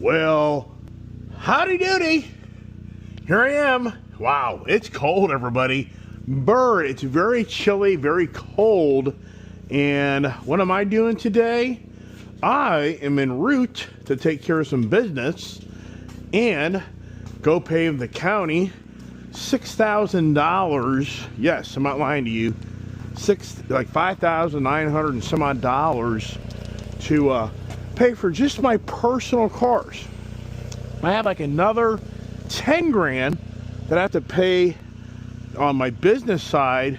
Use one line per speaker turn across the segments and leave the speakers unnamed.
Well, howdy doody. Here I am. Wow, it's cold, everybody. It's very chilly, very cold. And what am I doing today? I am en route to take care of some business and go pay the county $6,000. Yes, I'm not lying to you. Like $5,900 and some odd dollars to pay for just my personal cars. I have like another 10 grand that I have to pay on my business side,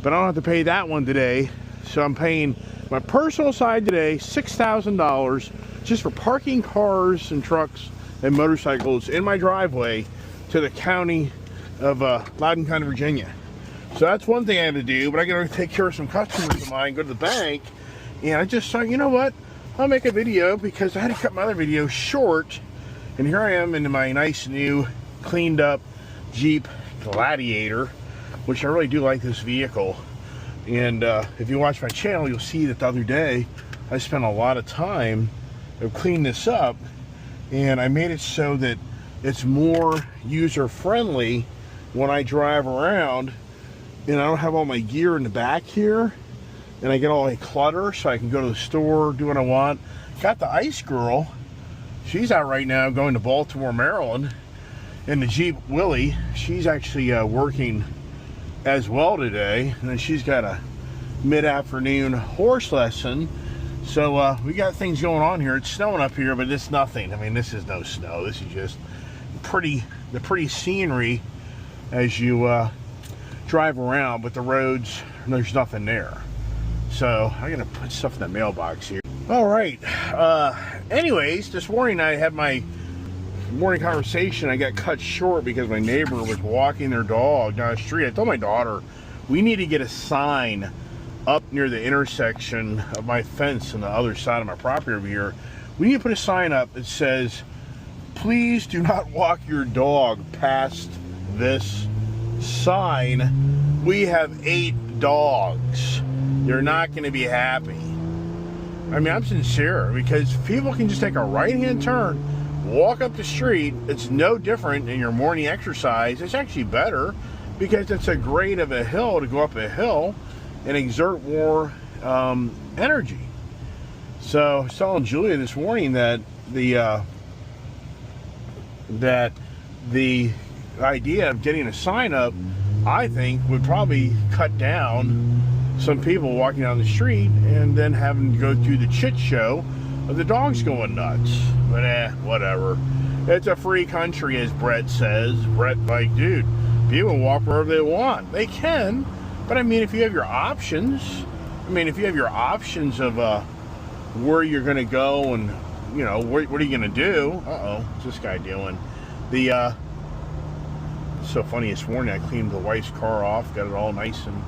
but I don't have to pay that one today. So I'm paying my personal side today $6,000 just for parking cars and trucks and motorcycles in my driveway to the county of Loudoun County, Virginia. So that's one thing I have to do, but I gotta take care of some customers of mine, go to the bank, and I just thought, you know what? I'll make a video because I had to cut my other video short, and here I am in my nice new cleaned up Jeep Gladiator, which I really do like this vehicle. And if you watch my channel, you'll see that the other day I spent a lot of time to clean this up, and I made it so that it's more user-friendly when I drive around, and I don't have all my gear in the back here, and I get all the clutter, so I can go to the store, do what I want. Got the Ice Girl. She's out right now going to Baltimore, Maryland, and the Jeep Willie, she's actually working as well today, and then she's got a mid-afternoon horse lesson. So we got things going on here. It's snowing up here, but it's nothing. I mean, this is no snow. This is just the pretty scenery as you drive around, but the roads, there's nothing there. So I'm gonna put stuff in the mailbox here. All right. Anyways, this morning I had my morning conversation. I got cut short because my neighbor was walking their dog down the street. I told my daughter, we need to get a sign up near the intersection of my fence on the other side of my property over here. We need to put a sign up that says, please do not walk your dog past this sign. We have 8 dogs. You're not going to be happy. I mean, I'm sincere, because people can just take a right-hand turn, walk up the street. It's no different than your morning exercise. It's actually better because it's a grade of a hill to go up a hill and exert more energy. So I was telling Julia this morning that the idea of getting a sign up, I think, would probably cut down some people walking down the street and then having to go through the shit show of the dogs going nuts. But whatever. It's a free country, as Brett says. Brett, like, dude, people can walk wherever they want. They can, but I mean, if you have your options, of where you're going to go and, you know, what are you going to do? Uh-oh, what's this guy doing? It's so funny, this morning I cleaned the wife's car off, got it all nice and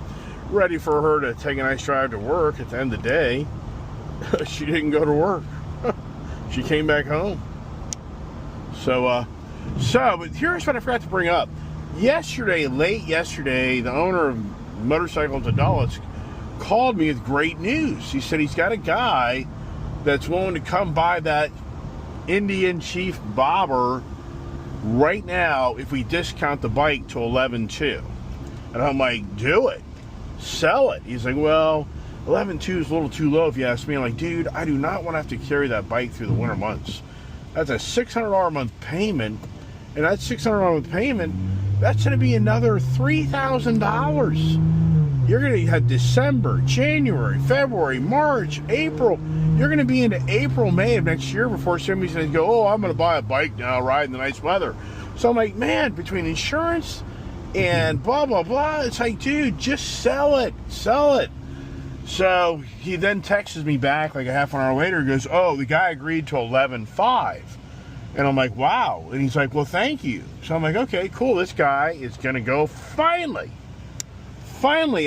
ready for her to take a nice drive to work. At the end of the day, she didn't go to work. She came back home. But here's what I forgot to bring up. Late yesterday, the owner of Motorcycles of Dulles called me with great news. He said he's got a guy that's willing to come buy that Indian Chief Bobber right now if we discount the bike to $11,200. And I'm like, do it. Sell it. He's like, well, $11,200 is a little too low if you ask me. I'm like, dude, I do not want to have to carry that bike through the winter months. That's a $600 a month payment, and that $600 a month payment, that's going to be another $3,000. You're going to have December, January, February, March, April. You're going to be into April, May of next year before somebody's going to go, oh, I'm going to buy a bike now, ride in the nice weather. So I'm like, man, between insurance and blah, blah, blah, it's like, dude, just sell it. So he then texts me back like a half an hour later. He goes, oh, the guy agreed to $11,500. And I'm like, wow. And he's like, well, thank you. So I'm like, okay, cool. This guy is going to go finally,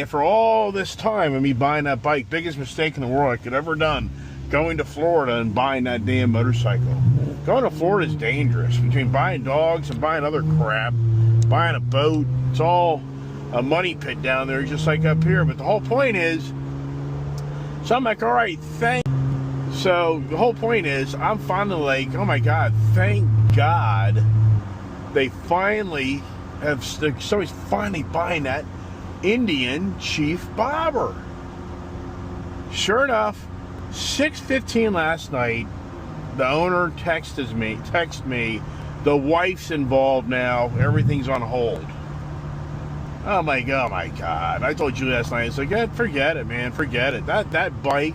after all this time of me buying that bike, biggest mistake in the world I could ever done, going to Florida and buying that damn motorcycle. Going to Florida is dangerous. Between buying dogs and buying other crap, buying a boat, it's all a money pit down there, just like up here. But the whole point is, so I'm like, all right, thanks. So the whole point is, I'm finally like, oh my God, thank God they finally have, somebody's finally buying that Indian Chief Bobber. Sure enough, 6:15 last night, the owner texted me, the wife's involved now, everything's on hold. Oh my God. I told you last night, it's like, yeah, forget it, man, forget it. That bike,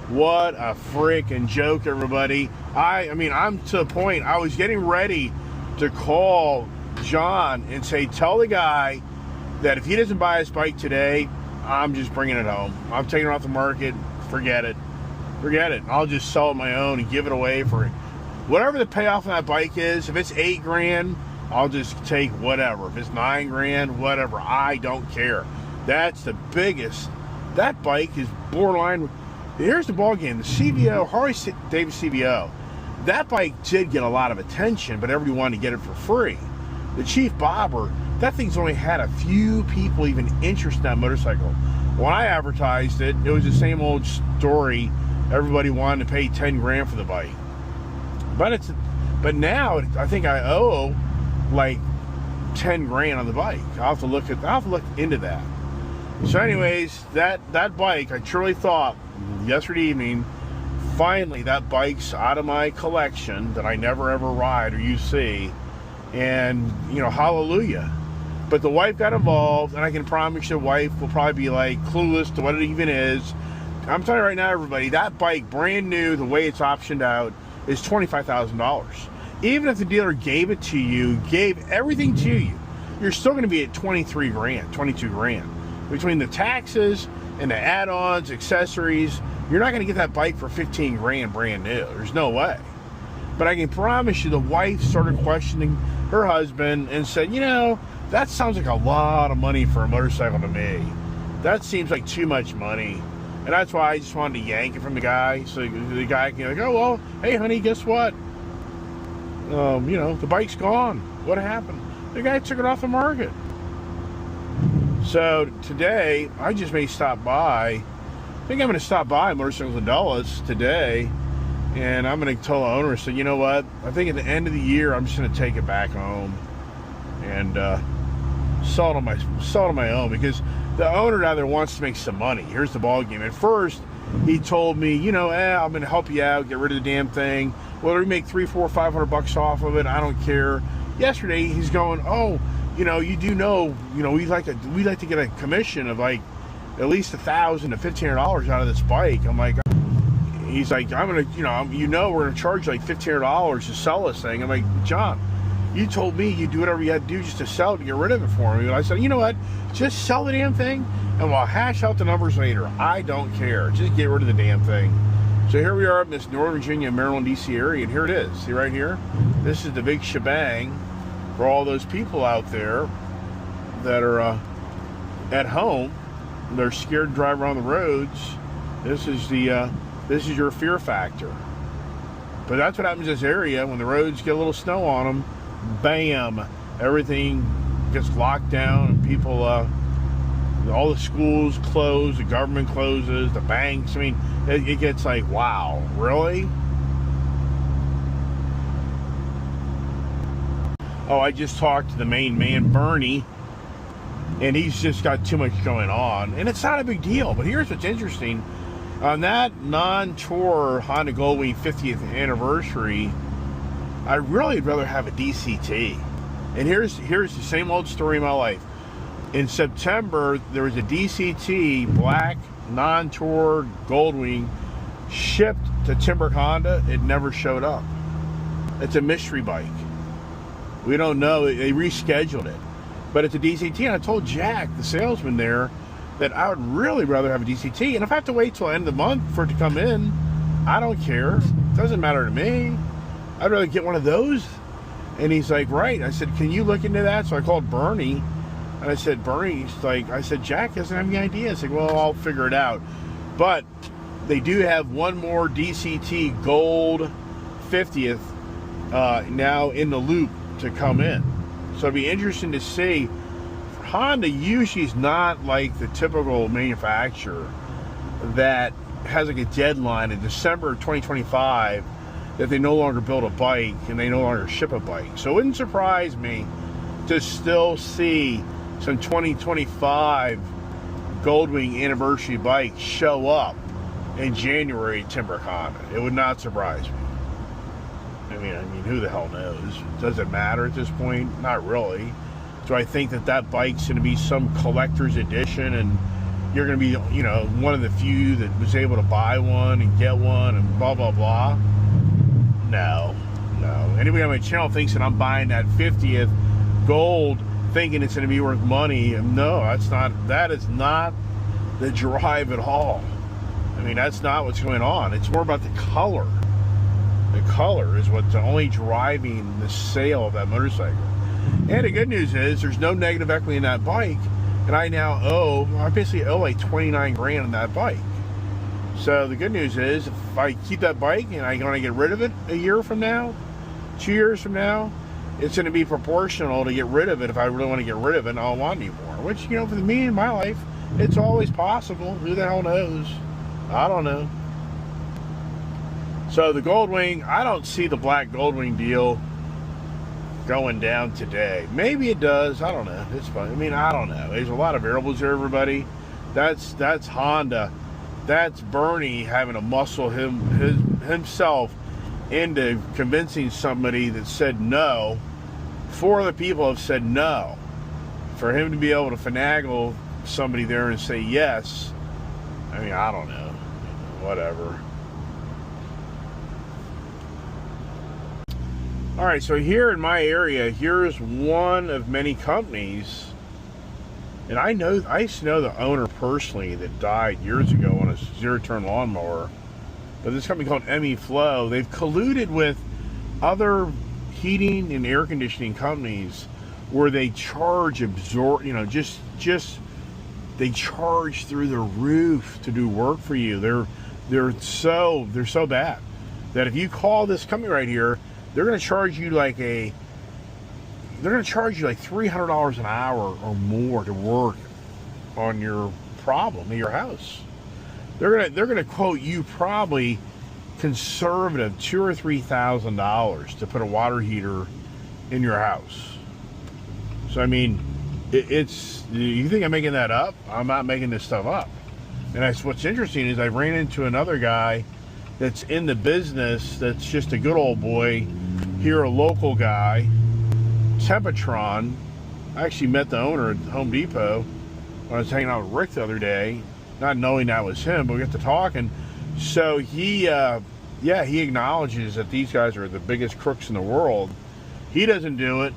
what a freaking joke, everybody. I mean, I'm to the point, I was getting ready to call John and say, tell the guy that if he doesn't buy his bike today, I'm just bringing it home. I'm taking it off the market. Forget it. I'll just sell it my own and give it away for whatever the payoff on that bike is. If it's $8,000, I'll just take whatever. If it's $9,000, whatever. I don't care. That's the biggest. That bike is borderline. Here's the ball game. The CVO, Harley Davidson CVO. That bike did get a lot of attention, but everybody wanted to get it for free. The Chief Bobber, that thing's only had a few people even interested in that motorcycle. When I advertised it, it was the same old story. Everybody wanted to pay $10,000 for the bike. But now I think I owe like $10,000 on the bike. I'll have to look into that. So anyways, that bike, I truly thought yesterday evening, finally that bike's out of my collection that I never ever ride or you see, and you know, hallelujah. But the wife got involved, and I can promise you the wife will probably be like clueless to what it even is. I'm telling you right now, everybody, that bike, brand new, the way it's optioned out, is $25,000. Even if the dealer gave it to you, gave everything to you, you're still going to be at $23,000, $22,000. Between the taxes and the add-ons, accessories, you're not going to get that bike for $15,000 brand new. There's no way. But I can promise you the wife started questioning her husband and said, you know, that sounds like a lot of money for a motorcycle to me. That seems like too much money. And that's why I just wanted to yank it from the guy. So the guy can be like, oh, well, hey, honey, guess what? You know, the bike's gone. What happened? The guy took it off the market. So today, I just may stop by. I think I'm going to stop by Motorcycles in Dulles today. And I'm going to tell the owner, so you know what? I think at the end of the year, I'm just going to take it back home and sell it on my own, because the owner down there wants to make some money. Here's the ball game. At first, he told me, you know, I'm going to help you out, get rid of the damn thing. Whether we make $300, $400, $500 off of it, I don't care. Yesterday, he's going, oh, you know, you do know, you know, we like to get a commission of like at least $1,000 to $1,500 out of this bike. I'm like, he's like, I'm gonna, we're gonna charge like $1,500 to sell this thing. I'm like, John, you told me you do whatever you had to do just to sell it to get rid of it for me. And I said, you know what? Just sell the damn thing, and we'll hash out the numbers later. I don't care. Just get rid of the damn thing. So here we are in this Northern Virginia, Maryland, D.C. area, and here it is. See right here? This is the big shebang for all those people out there that are at home. They're scared to drive around the roads. This is your fear factor. But that's what happens in this area when the roads get a little snow on them. Bam! Everything gets locked down, and people, all the schools close, the government closes, the banks. I mean, it gets like, wow, really? Oh, I just talked to the main man, Bernie, and he's just got too much going on. And it's not a big deal, but here's what's interesting. On that non-tour Honda Goldwing 50th anniversary, I'd really rather have a DCT. And here's the same old story of my life. In September, there was a DCT black non-tour Goldwing shipped to Timber Honda. It never showed up. It's a mystery bike. We don't know. They rescheduled it. But it's a DCT, and I told Jack, the salesman there, that I would really rather have a DCT. And if I have to wait till the end of the month for it to come in, I don't care. It doesn't matter to me. I'd rather get one of those. And he's like, right. I said, can you look into that? So I called Bernie, and I said, Bernie's like, I said, Jack doesn't have any ideas. He's like, well, I'll figure it out. But they do have one more DCT Gold 50th now in the loop to come in. So it'd be interesting to see. Honda usually is not like the typical manufacturer that has like a deadline in December of 2025 that they no longer build a bike and they no longer ship a bike. So it wouldn't surprise me to still see some 2025 Goldwing anniversary bikes show up in January at Timber Condon. It would not surprise me. I mean, who the hell knows? Does it matter at this point? Not really. Do I think that bike's going to be some collector's edition and you're going to be, you know, one of the few that was able to buy one and get one and blah, blah, blah? No. Anybody on my channel thinks that I'm buying that 50th gold thinking it's going to be worth money. No, that is not the drive at all. I mean, that's not what's going on. It's more about the color. The color is what's only driving the sale of that motorcycle. And the good news is there's no negative equity in that bike. And I basically owe like 29 grand on that bike. So the good news is if I keep that bike and I'm going to get rid of it a year from now, 2 years from now, it's going to be proportional to get rid of it if I really want to get rid of it and I don't want any more. Which, you know, for me in my life, it's always possible. Who the hell knows? I don't know. So the Goldwing, I don't see the black Goldwing deal going down today. Maybe it does. I don't know. It's fun. I mean, I don't know. There's a lot of variables there, everybody. That's Honda. That's Bernie having to muscle himself into convincing somebody that said no. 4 other people have said no. For him to be able to finagle somebody there and say yes, I mean, I don't know. Whatever. All right, so here in my area, here's one of many companies, and I used to know the owner personally that died years ago on a zero-turn lawnmower. But this company called ME Flow, they've colluded with other heating and air conditioning companies where they charge they charge through the roof to do work for you. They're so bad that if you call this company right here, they're going to charge you like $300 an hour or more to work on your problem in your house. They're going to quote you probably conservative $2,000 or $3,000 to put a water heater in your house. So I mean, you think I'm making that up? I'm not making this stuff up. And what's interesting is I ran into another guy that's in the business that's just a good old boy here, a local guy, Tempatron. I actually met the owner at Home Depot when I was hanging out with Rick the other day, not knowing that was him, but we got to talking. So he acknowledges that these guys are the biggest crooks in the world. He doesn't do it,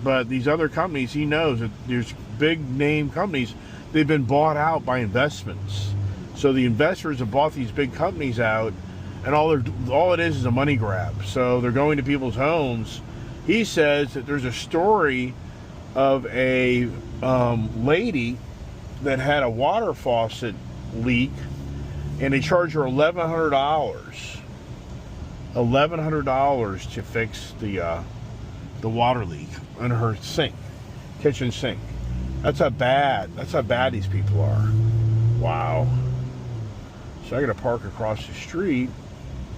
but these other companies, he knows that there's big name companies, they've been bought out by investments. So the investors have bought these big companies out, and all it is a money grab. So they're going to people's homes. He says that there's a story of a lady that had a water faucet leak, and they charged her $1,100 to fix the water leak on her kitchen sink. That's how bad these people are. Wow. So I got to park across the street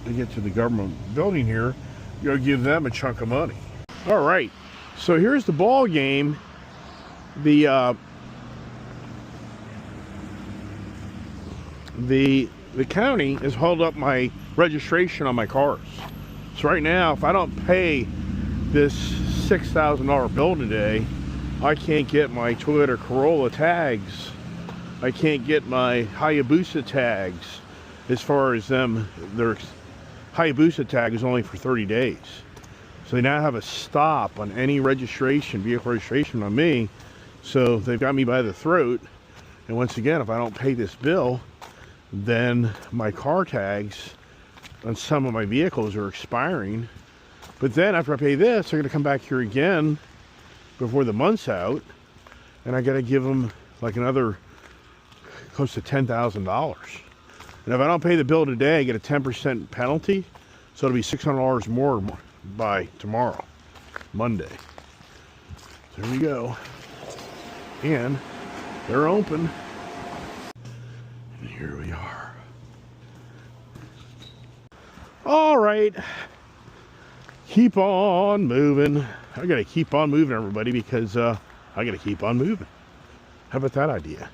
to get to the government building here. You gotta give them a chunk of money. All right, so here's the ball game. The county has held up my registration on my cars. So right now, if I don't pay this $6,000 bill today, I can't get my Toyota Corolla tags. I can't get my Hayabusa tags. As far as them, their Hayabusa tag is only for 30 days. So they now have a stop on any vehicle registration on me. So they've got me by the throat. And once again, if I don't pay this bill, then my car tags on some of my vehicles are expiring. But then after I pay this, they're gonna come back here again before the month's out, and I gotta give them like another close to $10,000. And if I don't pay the bill today, I get a 10% penalty. So it'll be $600 more by tomorrow, Monday. There we go. And they're open. And here we are. right. Keep on moving. I gotta keep on moving, everybody, because I gotta keep on moving. How about that idea?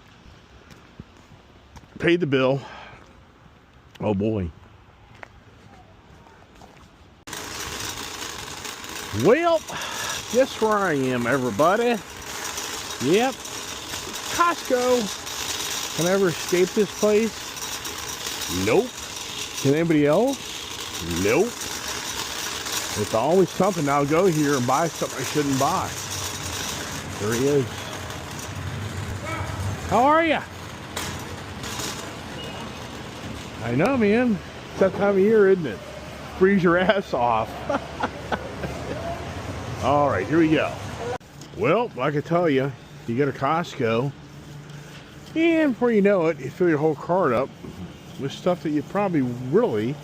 Paid the bill. Oh boy. Well, guess where I am, everybody? Yep, Costco. Can I ever escape this place? Nope. Can anybody else? Nope. It's always something. I'll go here and buy something I shouldn't buy. There he is. How are you? I know, man. It's that time of year, isn't it? Freeze your ass off. All right, here we go. Well, like I tell you, you go to Costco, and before you know it, you fill your whole cart up with stuff that you probably really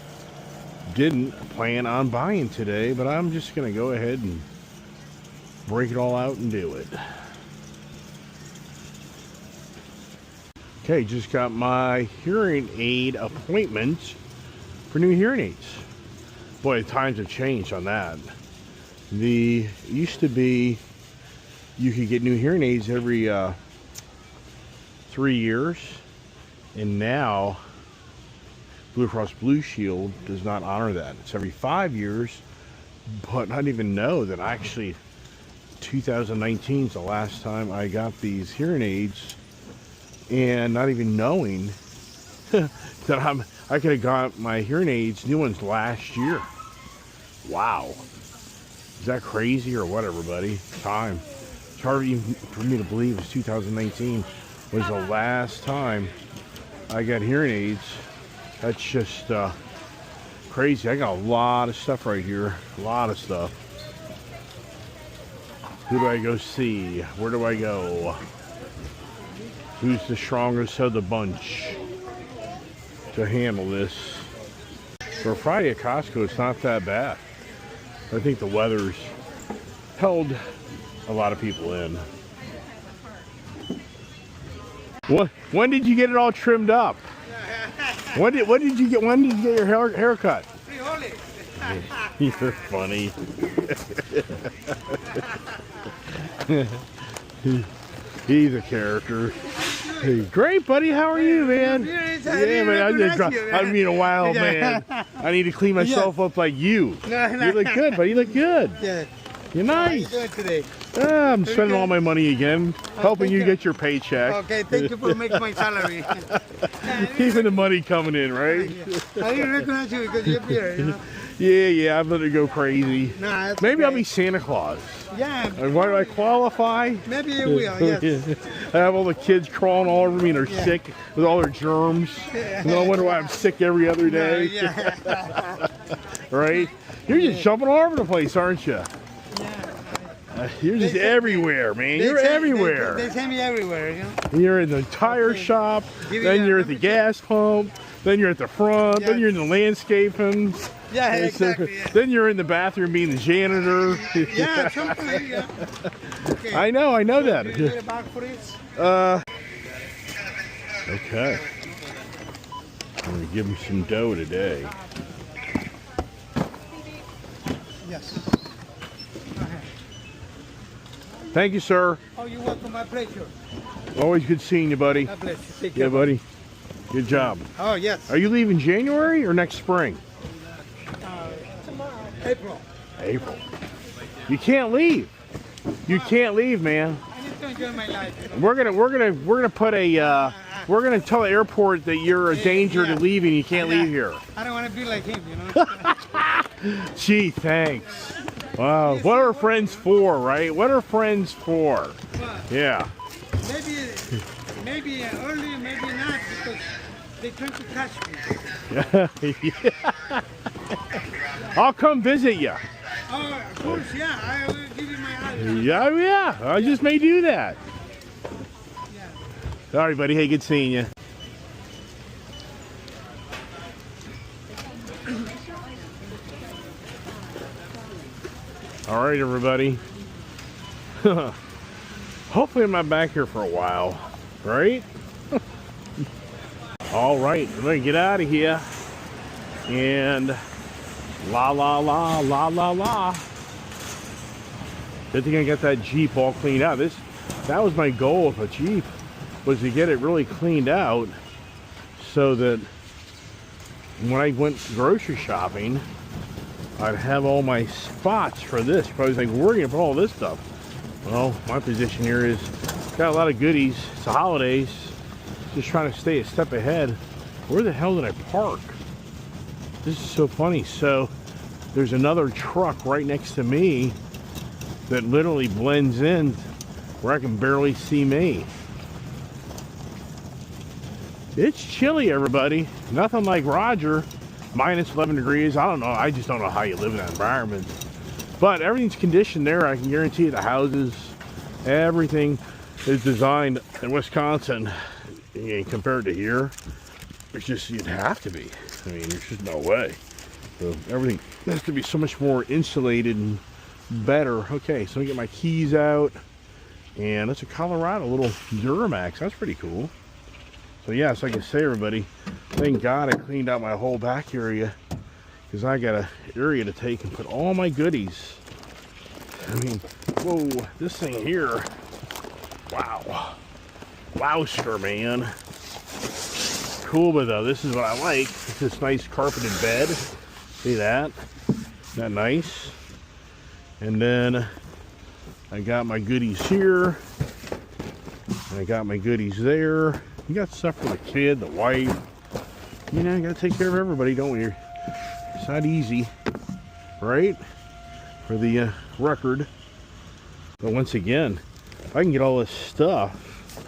didn't plan on buying today, but I'm just gonna go ahead and break it all out and do it. Okay, just got my hearing aid appointment for new hearing aids. Boy, the times have changed on that. It used to be you could get new hearing aids every 3 years, and now Blue Cross Blue Shield does not honor that. It's every 5 years, but I didn't even know that actually 2019 is the last time I got these hearing aids, and not even knowing that I could have got my hearing aids, new ones, last year. Wow. Is that crazy or what, everybody? Time. It's hard even for me to believe it's 2019 was the last time I got hearing aids. That's just crazy. I got a lot of stuff right here. A lot of stuff. Who do I go see? Where do I go? Who's the strongest of the bunch to handle this? For Friday at Costco, it's not that bad. I think the weather's held a lot of people in. When did you get it all trimmed up? When did you get your haircut? You're funny. He's a character. Hey, great, buddy. How are you, man? Yeah, man. I'm being a wild man. I need to clean myself up like you. You look good, buddy. You look good. Yeah. You're nice.
How are you doing today?
I'm spending all my money again, helping you get your paycheck.
Okay, thank you for making my salary.
Keeping the money coming in, right?
I didn't recognize you because you're here, you know?
Yeah, I'm gonna go crazy.
Nah,
maybe
okay.
I'll be Santa Claus.
Yeah.
Why do I qualify?
Maybe you will, yes.
I have all the kids crawling all over me and they're sick with all their germs. And I wonder why I'm sick every other day.
Yeah.
Right? You're just jumping all over the place, aren't you? You're just everywhere, man. You're everywhere.
They send me everywhere, you know?
You're in the tire shop, then you're at the gas pump, then you're at the front, then you're in the landscaping.
Yeah, exactly. Yeah.
Then you're in the bathroom being the janitor.
Yeah, something, yeah. Okay.
I know that.
Do you need a bag for it?
Okay. I'm going to give him some dough today.
Yes.
Thank you, sir.
Oh, you're welcome. My pleasure.
Always good seeing you, buddy.
God bless you. Take
Yeah,
care.
buddy. Good job.
Oh, yes.
Are you leaving January or next spring?
Tomorrow. April.
April. You can't leave. You can't leave, man.
I need to enjoy my life. You know?
We're gonna put a we're gonna tell the airport that you're a danger to leaving. You can't leave here.
I don't want to be like him, you know.
Gee, thanks. Wow, what are friends for, right? What are friends for?
Well,
Yeah.
maybe early, maybe not, because they trying to catch me.
Yeah. I'll come visit you.
Oh, of course, yeah. I will give you my address.
Yeah. I just may do that.
Yeah.
All right, buddy. Hey, good seeing you. All right, everybody. Hopefully I'm not back here for a while, right? All right, I'm gonna get out of here and La la la la la la. Good thing I got that Jeep all cleaned out. That was my goal with a Jeep, was to get it really cleaned out so that when I went grocery shopping, I'd have all my spots for this. You probably think, where are you gonna put all this stuff? Well, my position here is got a lot of goodies. It's the holidays. Just trying to stay a step ahead. Where the hell did I park? This is so funny. So there's another truck right next to me that literally blends in where I can barely see me. It's chilly, everybody. Nothing like Roger. Minus 11 degrees. I don't know. I just don't know how you live in that environment. But everything's conditioned there. I can guarantee you the houses, everything is designed in Wisconsin. Compared to here, it's just, you'd have to be. I mean, there's just no way. So everything has to be so much more insulated and better. Okay, so let me get my keys out. And that's a Colorado little Duramax. That's pretty cool. So yeah, so I can say, everybody, thank God I cleaned out my whole back area, because I got an area to take and put all my goodies. I mean, whoa, this thing here, wow. Wowster, man. Cool, but though, this is what I like. It's this nice carpeted bed. See that? Isn't that nice? And then I got my goodies here. And I got my goodies there. You got stuff for the kid, the wife. You know, you gotta take care of everybody, don't we? It's not easy, right? For the record. But once again, if I can get all this stuff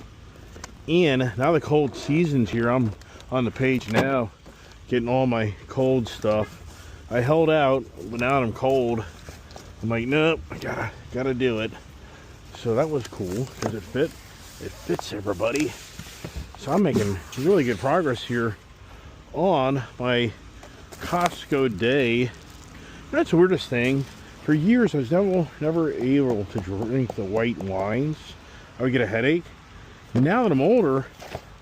in, now the cold season's here. I'm on the page now, getting all my cold stuff. I held out, but now that I'm cold, I'm like, nope, I gotta do it. So that was cool, because it fits everybody. So I'm making really good progress here on my Costco day. That's the weirdest thing. For years, I was never able to drink the white wines. I would get a headache. Now that I'm older,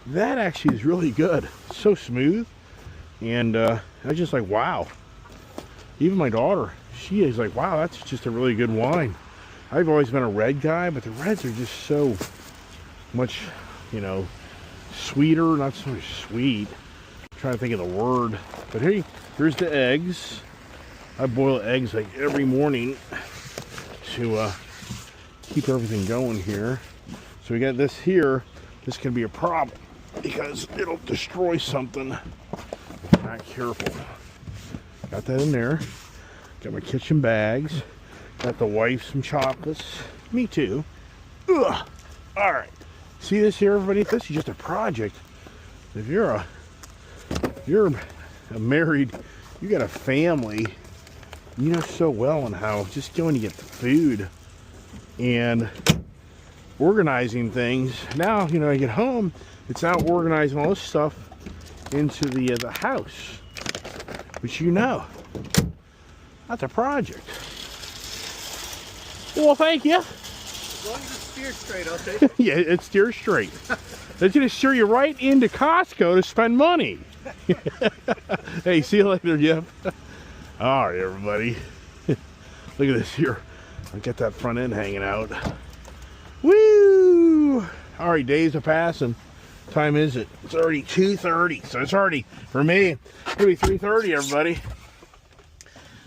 that actually is really good. It's so smooth. And I was just like, wow. Even my daughter, she is like, wow, that's just a really good wine. I've always been a red guy, but the reds are just so much, you know, sweeter, not so much sweet. I'm trying to think of the word. But here's the eggs. I boil eggs like every morning to keep everything going here. So we got this here. This can be a problem because it'll destroy something if you're not careful. Got that in there. Got my kitchen bags. Got the wife some chocolates. Me too. Ugh. All right. See this here, everybody? This is just a project. If you're a married, you got a family, you know so well on how just going to get the food and organizing things. Now, you know, I get home, it's out organizing all this stuff into the house, which, you know, that's a project. Well, thank you.
As long as it steers straight, I'll take it.
Yeah, it steers straight. It's going to steer you right into Costco to spend money. Hey, see you later, Jeff. All right, everybody. Look at this here. I got that front end hanging out. Woo! All right, days are passing. Time is it? It's already 2:30, so it's already, for me, it's going to be 3:30, everybody.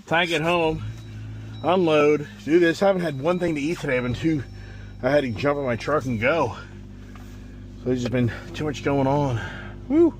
Time to get home, unload, do this. I haven't had one thing to eat today. I had to jump in my truck and go. So there's just been too much going on. Woo!